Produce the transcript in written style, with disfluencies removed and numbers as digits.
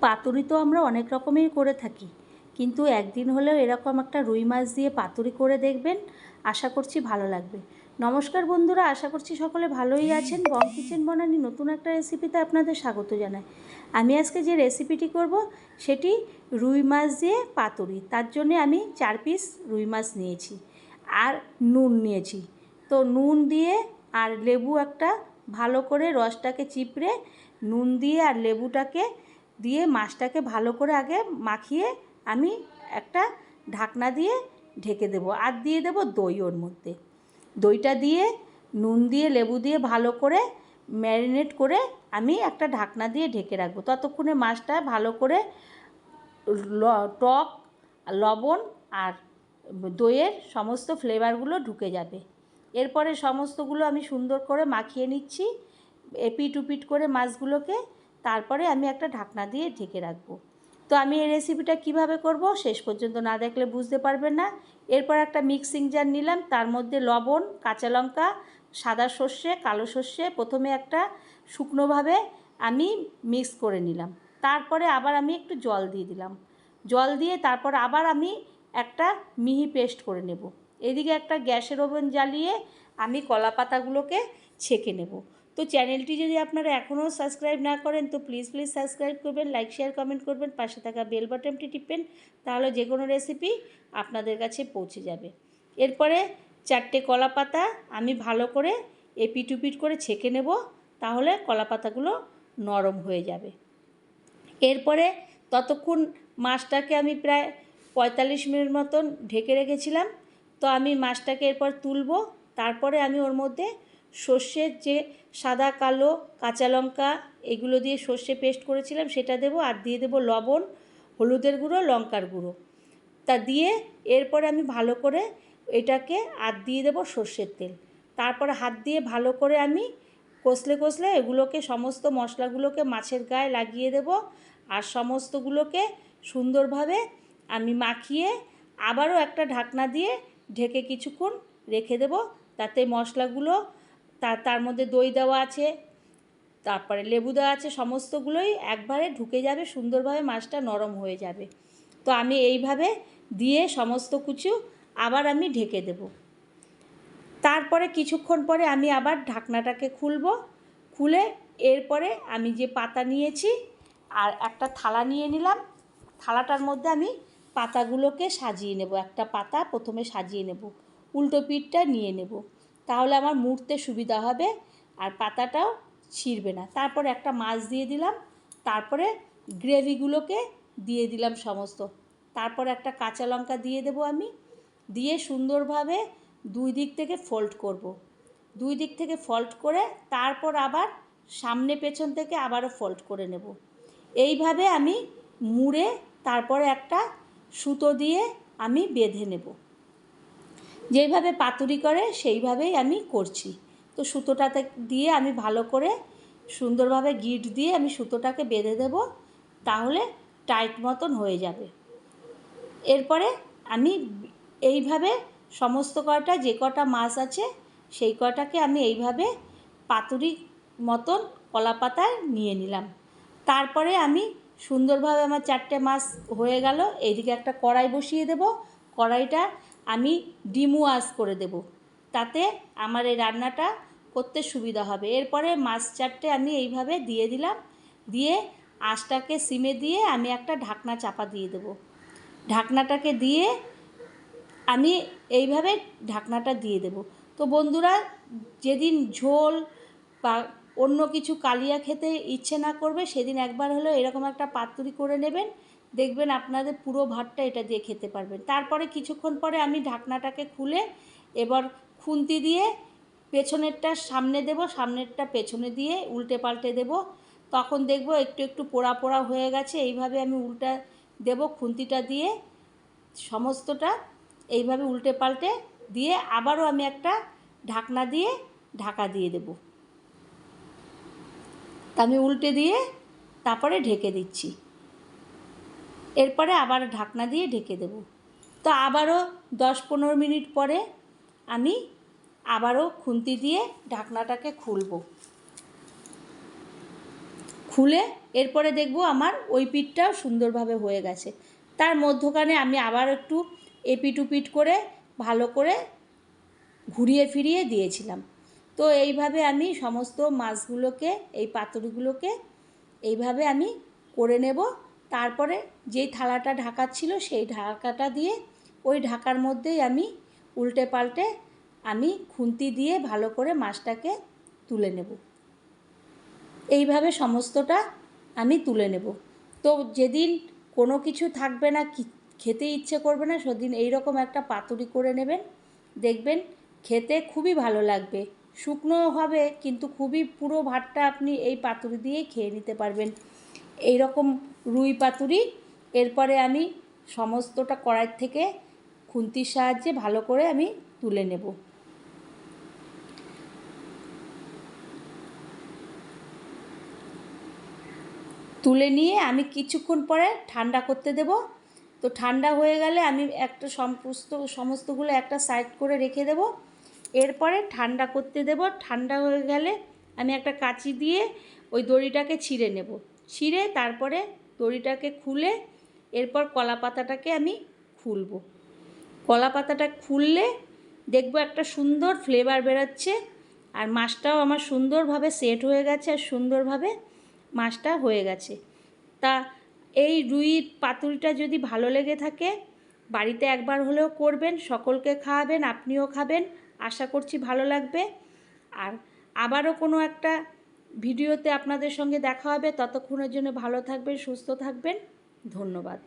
পাতুরি তো আমরা অনেক রকমেরই করে থাকি, কিন্তু একদিন হলেও এরকম একটা রুই মাছ দিয়ে পাতুরি করে দেখবেন, আশা করছি ভালো লাগবে। নমস্কার বন্ধুরা, আশা করছি সকলে ভালোই আছেন। বং কিচেন বনানি নতুন একটা রেসিপিতে আপনাদের স্বাগত জানাই। আমি আজকে যে রেসিপিটি করব সেটি রুই মাছ দিয়ে পাতুরি। তার জন্যে আমি 4 পিস রুই মাছ নিয়েছি আর নুন নিয়েছি। তো নুন দিয়ে আর লেবু একটা ভালো করে রসটাকে চিপড়ে নুন দিয়ে আর লেবুটাকে দিয়ে মাছটাকে ভালো করে আগে মাখিয়ে আমি একটা ঢাকনা দিয়ে ঢেকে দেবো, আর দিয়ে দেবো দই ওর মধ্যে। দইটা দিয়ে নুন দিয়ে লেবু দিয়ে ভালো করে ম্যারিনেট করে আমি একটা ঢাকনা দিয়ে ঢেকে রাখবো। ততক্ষণে মাছটা ভালো করে টক, লবণ আর দইয়ের সমস্ত ফ্লেভারগুলো ঢুকে যাবে। এরপরে সমস্তগুলো আমি সুন্দর করে মাখিয়ে নিচ্ছি এপিট উপিট করে মাছগুলোকে। তারপরে আমি একটা ঢাকনা দিয়ে ঢেকে রাখবো। তো আমি এই রেসিপিটা কিভাবে করব শেষ পর্যন্ত না দেখলে বুঝতে পারবেন না। এরপর একটা মিক্সিং জার নিলাম, তার মধ্যে লবণ, কাঁচা লঙ্কা, সাদা সর্ষে, কালো সর্ষে প্রথমে একটা শুকনোভাবে আমি মিক্স করে নিলাম। তারপরে আবার আমি একটু জল দিয়ে দিলাম। জল দিয়ে তারপর আবার আমি একটা মিহি পেস্ট করে নেব। এদিকে একটা গ্যাসের ওভেন জ্বালিয়ে আমি কলা পাতাগুলোকে ছেঁকে নেব। তো চ্যানেলটি যদি আপনারা এখনও সাবস্ক্রাইব না করেন তো প্লিজ সাবস্ক্রাইব করবেন, লাইক শেয়ার কমেন্ট করবেন, পাশে থাকা বেল বাটনটি টিপবেন, তাহলে যে কোনো রেসিপি আপনাদের কাছে পৌঁছে যাবে। এরপরে 4টে কলা পাতা আমি ভালো করে এপিট উপিট করে ছেঁকে নেব, তাহলে কলা পাতাগুলো নরম হয়ে যাবে। এরপরে ততক্ষণ মাছটাকে আমি প্রায় 45 মিনিট মতন ঢেকে রেখেছিলাম। তো আমি মাছটাকে এরপর তুলব। তারপরে আমি ওর মধ্যে সর্ষের যে সাদা, কালো, কাঁচা লঙ্কা এগুলো দিয়ে সর্ষে পেস্ট করেছিলাম সেটা দেব, আর দিয়ে দেব লবণ, হলুদের গুঁড়ো, লঙ্কার গুঁড়ো। তা দিয়ে এরপরে আমি ভালো করে এটাকে আর দিয়ে দেব সর্ষের তেল। তারপরে হাত দিয়ে ভালো করে আমি কষলে কষলে এগুলোকে সমস্ত মশলাগুলোকে মাছের গায়ে লাগিয়ে দেব, আর সমস্তগুলোকে সুন্দরভাবে আমি মাখিয়ে আবারও একটা ঢাকনা দিয়ে ঢেকে কিছুক্ষণ রেখে দেব, তাতে মশলাগুলো তার মধ্যে দই দেওয়া আছে, তারপরে লেবু দেওয়া আছে, সমস্তগুলোই একবারে ঢুকে যাবে, সুন্দরভাবে মাছটা নরম হয়ে যাবে। তো আমি এইভাবে দিয়ে সমস্ত কিছু আবার আমি ঢেকে দেব। তারপরে কিছুক্ষণ পরে আমি আবার ঢাকনাটাকে খুলে এরপরে আমি যে পাতা নিয়েছি আর একটা থালা নিয়ে নিলাম। থালাটার মধ্যে আমি পাতাগুলোকে সাজিয়ে নেব। একটা পাতা প্রথমে সাজিয়ে নেব, উল্টো পিঠটা নিয়ে নেব, তাহলে আমার মুড়তে সুবিধা হবে আর পাতাটাও ছিঁড়বে না। তারপরে একটা মাছ দিয়ে দিলাম, তারপরে গ্রেভিগুলোকে দিয়ে দিলাম সমস্ত। তারপরে একটা কাঁচা লঙ্কা দিয়ে দেব আমি, দিয়ে সুন্দরভাবে দুই দিক থেকে ফোল্ড করব। দুই দিক থেকে ফোল্ড করে তারপর আবার সামনে পেছন থেকে আবারও ফোল্ড করে নেব। এইভাবে আমি মুড়ে তারপরে একটা সুতো দিয়ে আমি বেঁধে নেব। যেইভাবে পাতুরি করে সেইভাবেই আমি করছি। তো সুতোটাতে দিয়ে আমি ভালো করে সুন্দরভাবে গিঁট দিয়ে আমি সুতোটাকে বেঁধে দেব, তাহলে টাইট মতন হয়ে যাবে। এরপরে আমি এইভাবে সমস্ত কটা যে কটা মাছ আছে সেই কটাকে আমি এইভাবে পাতুরি মতন কলা পাতায় নিয়ে নিলাম। তারপরে আমি সুন্দরভাবে আমার 4টে মাছ হয়ে গেল। এইদিকে একটা কড়াই বসিয়ে দেব। কড়াইটা আমি ডিমু আঁচ করে দেব, তাতে আমার এই রান্নাটা করতে সুবিধা হবে। এরপরে মাছ 4টে আমি এইভাবে দিয়ে দিলাম, দিয়ে আঁচটাকে সিমে দিয়ে আমি একটা ঢাকনা চাপা দিয়ে দেব। ঢাকনাটাকে দিয়ে আমি এইভাবে ঢাকনাটা দিয়ে দেব। তো বন্ধুরা, যেদিন ঝোল বা অন্য কিছু কালিয়া খেতে ইচ্ছে না করবে সেদিন একবার হলেও এরকম একটা পাতুরি করে নেবেন, দেখবেন আপনাদের পুরো ভাতটা এটা দিয়ে খেতে পারবেন। তারপরে কিছুক্ষণ পরে আমি ঢাকনাটাকে খুলে এবার খুন্তি দিয়ে পেছনেরটা সামনে দেব, সামনেরটা পেছনে দিয়ে উল্টে পাল্টে দেব। তখন দেখব একটু একটু পোড়া পোড়া হয়ে গেছে। এইভাবে আমি উল্টা দেব খুন্তিটা দিয়ে সমস্তটা, এইভাবে উল্টে পাল্টে দিয়ে আবারও আমি একটা ঢাকনা দিয়ে ঢাকা দিয়ে দেব। তা আমি উল্টে দিয়ে তারপরে ঢেকে দিচ্ছি। এরপরে আবার ঢাকনা দিয়ে ঢেকে দেব। তো আবারও 10-15 মিনিট পরে আমি আবারও খুন্তি দিয়ে ঢাকনাটাকে খুলব। খুলে এরপরে দেখব আমার ওই পিঠটাও সুন্দরভাবে হয়ে গেছে। তার মধ্যখানে আমি আবার একটু এপিট ওপিট করে ভালো করে ঘুরিয়ে ফিরিয়ে দিয়েছিলাম। তো এইভাবে আমি সমস্ত মাছগুলোকে, এই পাতুরিগুলোকে এইভাবে আমি করে নেব। তারপরে যেই থালাটা ঢাকা ছিল সেই ঢাকাটা দিয়ে ওই ঢাকার মধ্যেই আমি উল্টে পাল্টে আমি খুন্তি দিয়ে ভালো করে মাছটাকে তুলে নেব। এইভাবে সমস্তটা আমি তুলে নেব। তো যেদিন কোনো কিছু থাকবে না, খেতে ইচ্ছে করবে না, সেদিন এইরকম একটা পাতুরি করে নেবেন, দেখবেন খেতে খুবই ভালো লাগবে। শুকনো হবে কিন্তু খুবই পুরো ভাতটা আপনি এই পাতুরি দিয়েই খেয়ে নিতে পারবেন, এই রকম রুই পাতুরি। এরপরে আমি সমস্তটা কড়াই থেকে খুন্তির সাহায্যে ভালো করে আমি তুলে নেব। তুলে নিয়ে আমি কিছুক্ষণ পরে ঠান্ডা করতে দেব। তো ঠান্ডা হয়ে গেলে আমি একটা সমস্তগুলো একটা সাইড করে রেখে দেব। এরপরে ঠান্ডা করতে দেব। ঠান্ডা হয়ে গেলে আমি একটা কাঁচি দিয়ে ওই দড়িটাকে ছিঁড়ে নেব। ছিঁড়ে তারপরে দড়িটাকে খুলে এরপর কলা পাতাটাকে আমি খুলব। কলা পাতাটা খুললে দেখব একটা সুন্দর ফ্লেভার বেরোচ্ছে, আর মাছটাও আমার সুন্দরভাবে সেট হয়ে গেছে, আর সুন্দরভাবে মাছটা হয়ে গেছে। তা এই রুই পাতুরিটা যদি ভালো লেগে থাকে বাড়িতে একবার হলেও করবেন, সকলকে খাওয়াবেন, আপনিও খাবেন। আশা করছি ভালো লাগবে। আর আবারও কোনো একটা ভিডিওতে আপনাদের সঙ্গে দেখা হবে। ততক্ষণের জন্য ভালো থাকবেন, সুস্থ থাকবেন। ধন্যবাদ।